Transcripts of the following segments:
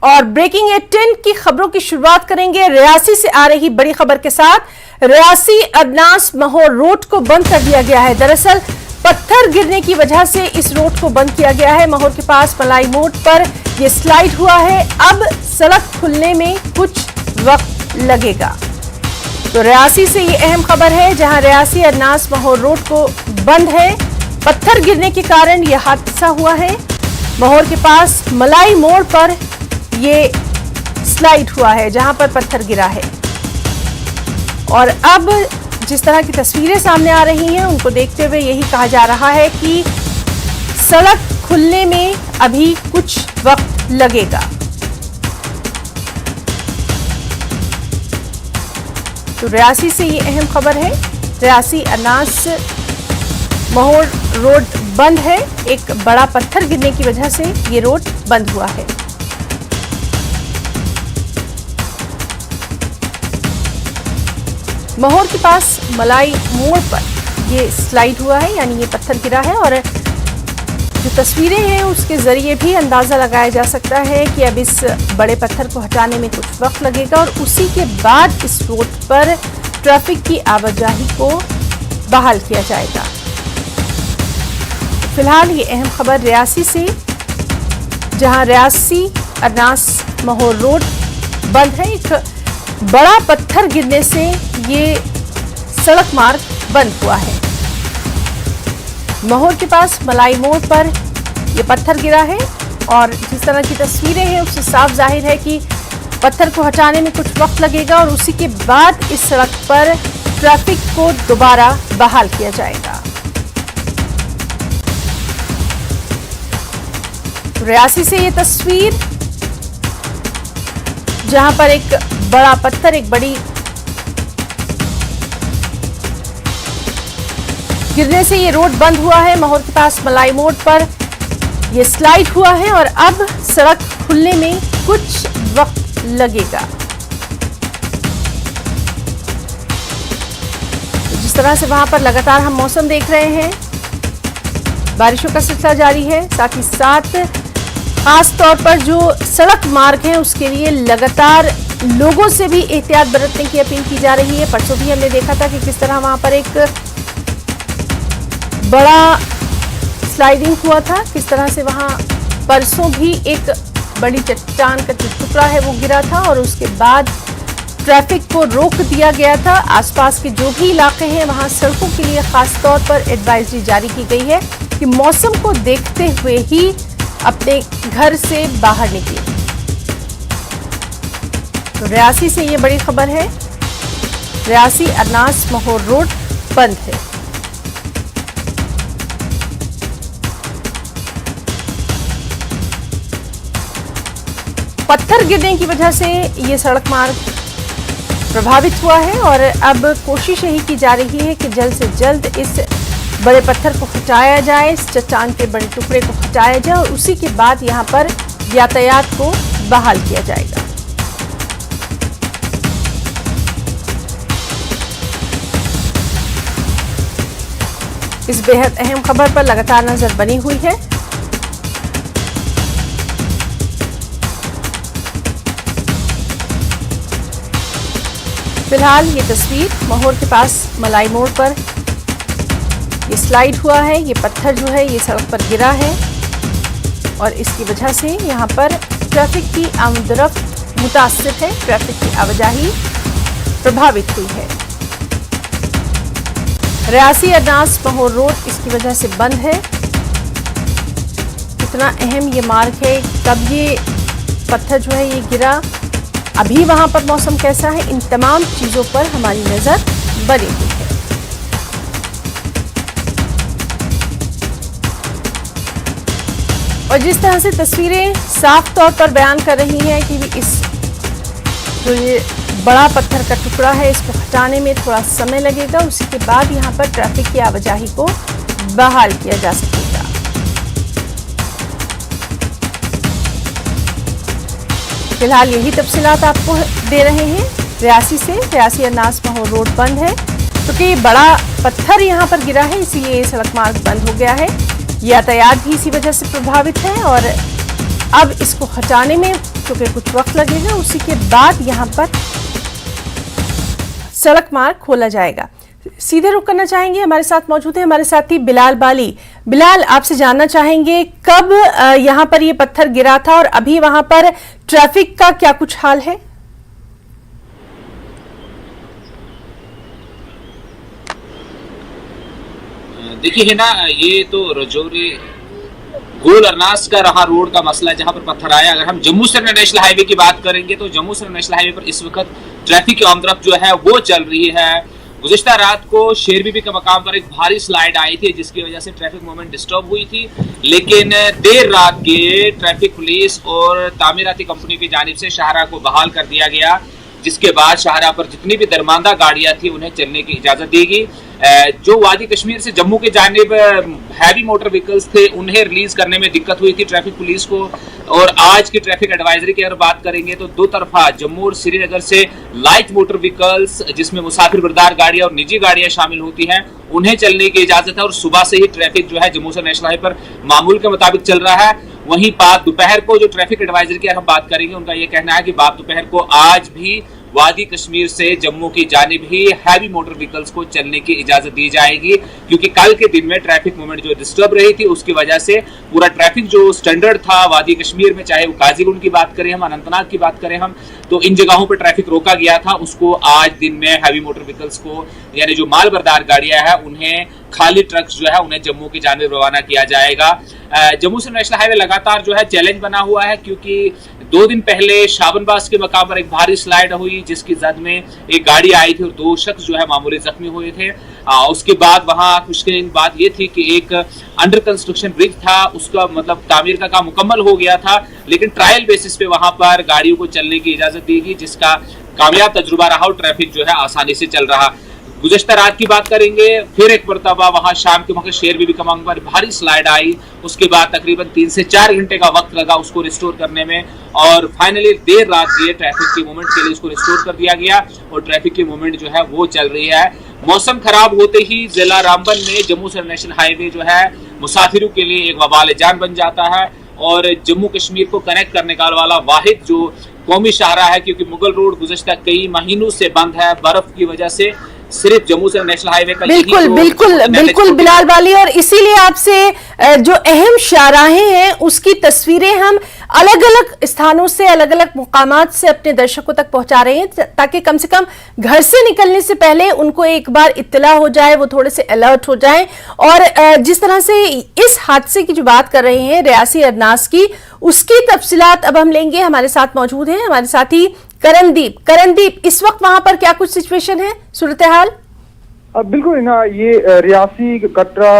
और ब्रेकिंग 10 की खबरों की शुरुआत करेंगे रियासी से आ रही बड़ी खबर के साथ। रियासी अदनास महौर रोड को बंद कर दिया गया है। दरअसल पत्थर गिरने की वजह से इस रोड को बंद किया गया है। महौर के पास मलाई मोड़ पर यह स्लाइड हुआ है। अब सड़क खुलने में कुछ वक्त लगेगा। तो रियासी से ये अहम खबर है, जहां रियासी अदनास महौर रोड को बंद है। पत्थर गिरने के कारण यह हादसा हुआ है। महौर के पास मलाई मोड़ पर ये स्लाइड हुआ है, जहां पर पत्थर गिरा है। और अब जिस तरह की तस्वीरें सामने आ रही हैं, उनको देखते हुए यही कहा जा रहा है कि सड़क खुलने में अभी कुछ वक्त लगेगा। तो रियासी से ये अहम खबर है। रियासी अदनास महौर रोड बंद है। एक बड़ा पत्थर गिरने की वजह से ये रोड बंद हुआ है। महौर के पास मलाई मोड़ पर ये स्लाइड हुआ है, यानी ये पत्थर गिरा है। और जो तस्वीरें हैं उसके जरिए भी अंदाजा लगाया जा सकता है कि अब इस बड़े पत्थर को हटाने में कुछ वक्त लगेगा और उसी के बाद इस रोड पर ट्रैफिक की आवाजाही को बहाल किया जाएगा। फिलहाल ये अहम खबर रियासी से, जहां रियासी अदनास महौर रोड बंद है। एक बड़ा पत्थर गिरने से ये सड़क मार्ग बंद हुआ है। महौर के पास मलाई मोड़ पर यह पत्थर गिरा है और जिस तरह की तस्वीरें हैं उससे साफ जाहिर है कि पत्थर को हटाने में कुछ वक्त लगेगा और उसी के बाद इस सड़क पर ट्रैफिक को दोबारा बहाल किया जाएगा। रियासी से ये तस्वीर, जहां पर एक बड़ा पत्थर, एक बड़ी गिरने से ये रोड बंद हुआ है। महौर के पास मलाई मोड़ पर ये स्लाइड हुआ है और अब सड़क खुलने में कुछ वक्त लगेगा। जिस तरह से वहां पर लगातार हम मौसम देख रहे हैं, बारिशों का सिलसिला जारी है। साथ ही साथ खास तौर पर जो सड़क मार्ग है उसके लिए लगातार लोगों से भी एहतियात बरतने की अपील की जा रही है। परसों भी हमने देखा था कि किस तरह वहां पर एक बड़ा स्लाइडिंग हुआ था, किस तरह से वहां परसों भी एक बड़ी चट्टान का जो टुकड़ा है वो गिरा था और उसके बाद ट्रैफिक को रोक दिया गया था। आसपास के जो भी इलाके हैं वहां सड़कों के लिए खास तौर पर एडवाइजरी जारी की गई है कि मौसम को देखते हुए ही अपने घर से बाहर निकले। तो रियासी से ये बड़ी खबर है। रियासी अदनास महौर रोड बंद है। पत्थर गिरने की वजह से ये सड़क मार्ग प्रभावित हुआ है और अब कोशिश यही की जा रही है कि जल्द से जल्द इस बड़े पत्थर को हटाया जाए, इस चट्टान के बड़े टुकड़े को हटाया जाए और उसी के बाद यहां पर यातायात को बहाल किया जाएगा। इस बेहद अहम खबर पर लगातार नजर बनी हुई है। फिलहाल ये तस्वीर महौर के पास मलाई मोड़ पर ये स्लाइड हुआ है। ये पत्थर जो है ये सड़क पर गिरा है और इसकी वजह से यहाँ पर ट्रैफिक की आमदरफ्त मुतासिर है, ट्रैफिक की आवाजाही प्रभावित हुई है। रियासी अदनास महौर रोड इसकी वजह से बंद है। कितना अहम ये मार्ग है, कब ये पत्थर जो है ये गिरा, अभी वहां पर मौसम कैसा है, इन तमाम चीजों पर हमारी नजर बनी हुई है। और जिस तरह से तस्वीरें साफ तौर पर बयान कर रही हैं कि इस जो ये बड़ा पत्थर का टुकड़ा है इसको हटाने में थोड़ा समय लगेगा, उसी के बाद यहां पर ट्रैफिक की आवाजाही को बहाल किया जा सकेगा। फिलहाल यही तफसीलात आपको दे रहे हैं रियासी से। रियासी अदनास महौर रोड बंद है क्योंकि बड़ा पत्थर यहां पर गिरा है, इसीलिए ये सड़क मार्ग बंद हो गया है। यातायात भी इसी वजह से प्रभावित है और अब इसको हटाने में क्योंकि कुछ वक्त लगेगा, उसी के बाद यहाँ पर सड़क मार्ग खोला जाएगा। सीधे रुक करना चाहेंगे, हमारे साथ मौजूद है हमारे साथी बिलाल बाली। बिलाल, आपसे जानना चाहेंगे कब यहाँ पर ये पत्थर गिरा था और अभी वहां पर ट्रैफिक का क्या कुछ हाल है? देखिए है ना, ये तो रजौरी गोल अरनास का रहा रोड का मसला जहां पर पत्थर आया। अगर हम जम्मू श्रीनगर नेशनल हाईवे की बात करेंगे तो जम्मू श्रीनगर नेशनल हाईवे पर इस वक्त ट्रैफिक की आमदरफ्त जो है वो चल रही है। गुज़िश्ता रात को शेर बीबी के मकाम पर एक भारी स्लाइड आई थी जिसकी वजह से ट्रैफिक मूवमेंट डिस्टर्ब हुई थी, लेकिन देर रात के ट्रैफिक पुलिस और तामीराती कंपनी की जानिब से शाहराह को बहाल कर दिया गया, जिसके बाद शाहराह पर जितनी भी दरमांदा गाड़ियां थी उन्हें चलने की इजाजत दी गई। जो वादी कश्मीर से जम्मू के जानिब हैवी मोटर व्हीकल्स थे उन्हें रिलीज करने में दिक्कत हुई थी ट्रैफिक पुलिस को। और आज की ट्रैफिक एडवाइजरी की अगर बात करेंगे तो दो तरफा जम्मू और श्रीनगर से लाइट मोटर व्हीकल्स जिसमें मुसाफिर बरदार गाड़ियां और निजी गाड़ियां शामिल होती हैं उन्हें चलने की इजाजत है। और सुबह से ही ट्रैफिक जो है जम्मू से नेशनल हाईवे पर मामूल के मुताबिक चल रहा है। वहीं बाद दोपहर को जो ट्रैफिक एडवाइजरी की हम बात करेंगे उनका यह कहना है कि बाद दोपहर को आज भी वादी कश्मीर से जम्मू की जानिब ही हैवी मोटर व्हीकल्स को चलने की इजाजत दी जाएगी, क्योंकि कल के दिन में ट्रैफिक मूवमेंट जो डिस्टर्ब रही थी उसकी वजह से पूरा ट्रैफिक जो स्टैंडर्ड था वादी कश्मीर में, चाहे वो काजीगुंड की बात करें हम, अनंतनाग की बात करें हम, तो इन जगहों पर ट्रैफिक रोका गया था। उसको आज दिन में हैवी मोटर व्हीकल्स को यानी जो माल बरदार गाड़ियां हैं उन्हें खाली ट्रक्स जो है उन्हें जम्मू की जानिब रवाना किया जाएगा। जम्मू से नेशनल हाईवे लगातार जो है चैलेंज बना हुआ है, क्योंकि 2 दिन पहले शाबनबास के मकाम पर एक भारी स्लाइड हुई जिसकी जद में एक गाड़ी आई थी और 2 शख्स जो है मामूली जख्मी हुए थे। उसके बाद वहां खुशकिस्मत बात यह थी कि एक अंडर कंस्ट्रक्शन ब्रिज था, उसका मतलब तामीर का काम मुकम्मल हो गया था, लेकिन ट्रायल बेसिस पे वहां पर गाड़ियों को चलने की इजाजत दी गई, जिसका कामयाब तजुर्बा रहा और ट्रैफिक जो है आसानी से चल रहा। गुज़श्ता रात की बात करेंगे, फिर एक मरतबा वहां शाम के वक्त शेर बीबी कमांग पर भारी स्लाइड आई। उसके बाद तकरीबन 3 से 4 घंटे का वक्त लगा उसको रिस्टोर करने में और फाइनली देर रात के ट्रैफिक के मूवमेंट के लिए उसको रिस्टोर कर दिया गया और ट्रैफिक की मूवमेंट जो है वो चल रही है। मौसम खराब होते ही जिला रामबन में जम्मू से नेशनल हाईवे जो है मुसाफिरों के लिए एक वबाल जान बन जाता है और जम्मू कश्मीर को कनेक्ट करने का वाला वाहिद जो कौमी शाहराह है, क्योंकि मुगल रोड गुज़श्ता कई महीनों से बंद है बर्फ की वजह से। सिर्फ जम्मू से नेशनल हाईवे का बिल्कुल बिल्कुल बिलाल बाली, और इसीलिए आपसे जो अहम शाहराहें हैं उसकी तस्वीरें हम अलग अलग स्थानों से अलग अलग मुकामात से अपने दर्शकों तक पहुंचा रहे हैं, ताकि कम से कम घर से निकलने से पहले उनको एक बार इत्तला हो जाए, वो थोड़े से अलर्ट हो जाएं। और जिस तरह से इस हादसे की जो बात कर रहे हैं रियासी अरनास की, उसकी तफसीलात अब हम लेंगे। हमारे साथ मौजूद हैं हमारे साथी करणदीप, इस वक्त वहां पर क्या कुछ सिचुएशन है, सूरत हाल? बिल्कुल ना, ये रियासी कटरा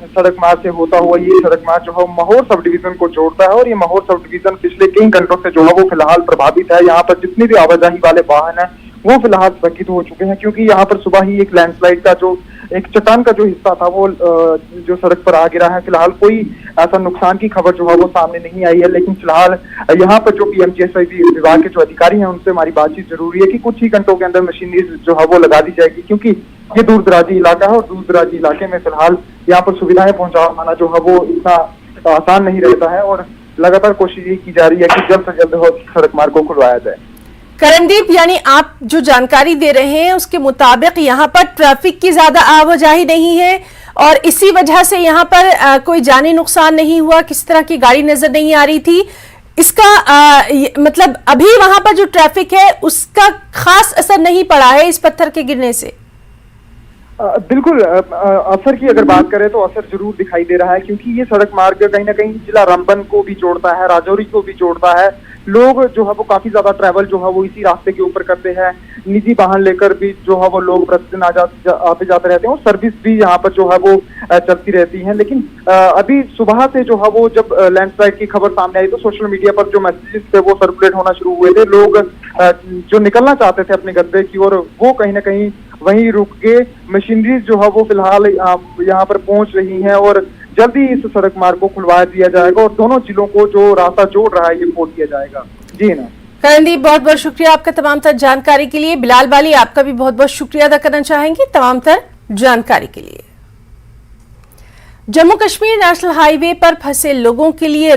सड़क मार्ग से होता हुआ ये सड़क मार्ग जो है महोर सब डिवीजन को जोड़ता है और ये महोर सब डिवीजन पिछले कई घंटों से जो है वो फिलहाल प्रभावित है। यहाँ पर जितने भी आवाजाही वाले वाहन है वो फिलहाल स्थगित हो चुके हैं, क्योंकि यहाँ पर सुबह ही एक लैंडस्लाइड का जो एक चट्टान का जो हिस्सा था वो जो सड़क पर आ गिरा है। फिलहाल कोई ऐसा नुकसान की खबर जो है वो सामने नहीं आई है, लेकिन फिलहाल यहाँ पर जो पीएमजीएसवाई विभाग के जो अधिकारी हैं उनसे हमारी बातचीत जरूरी है कि कुछ ही घंटों के अंदर मशीनरी जो है वो लगा दी जाएगी, क्योंकि ये दूर दराजी इलाका है और दूर दराजी इलाके में फिलहाल यहाँ पर सुविधाएं पहुंचाना जो है वो इतना आसान नहीं रहता है और लगातार कोशिश ये की जा रही है कि जल्द से जल्द सड़क मार्ग को खुलवाया जाए। करणदीप, यानी आप जो जानकारी दे रहे हैं उसके मुताबिक यहाँ पर ट्रैफिक की ज्यादा आवाजाही नहीं है और इसी वजह से यहाँ पर कोई जानी नुकसान नहीं हुआ, किसी तरह की गाड़ी नजर नहीं आ रही थी। इसका मतलब अभी वहां पर जो ट्रैफिक है उसका खास असर नहीं पड़ा है इस पत्थर के गिरने से? बिल्कुल, असर की अगर बात करें तो असर जरूर दिखाई दे रहा है, क्योंकि ये सड़क मार्ग कहीं ना कहीं जिला रामबन को भी जोड़ता है, राजौरी को भी जोड़ता है। लोग जो है वो काफी ज्यादा ट्रैवल जो है वो इसी रास्ते के ऊपर करते हैं, निजी वाहन लेकर भी जो है वो लोग प्रतिदिन आते जाते रहते हैं और सर्विस भी यहाँ पर जो है वो चलती रहती है। लेकिन अभी सुबह से जो है वो जब लैंडस्लाइड की खबर सामने आई तो सोशल मीडिया पर जो मैसेजेस थे वो सर्कुलेट होना शुरू हुए थे। लोग जो निकलना चाहते थे अपने गंतव्य की ओर वो कहीं ना कहीं वहीं रुक के मशीनरी जो है वो फिलहाल यहाँ पर पहुंच रही हैं और जल्दी इस सड़क मार्ग को खुलवा दिया जाएगा और दोनों जिलों को जो रास्ता जोड़ रहा है ये खोल दिया जाएगा। जी ना करणदीप, बहुत बहुत शुक्रिया आपका तमाम तर जानकारी के लिए। बिलाल बाली, आपका भी बहुत बहुत शुक्रिया अदा करना चाहेंगे तमाम तर जानकारी के लिए। जम्मू कश्मीर नेशनल हाईवे पर फंसे लोगों के लिए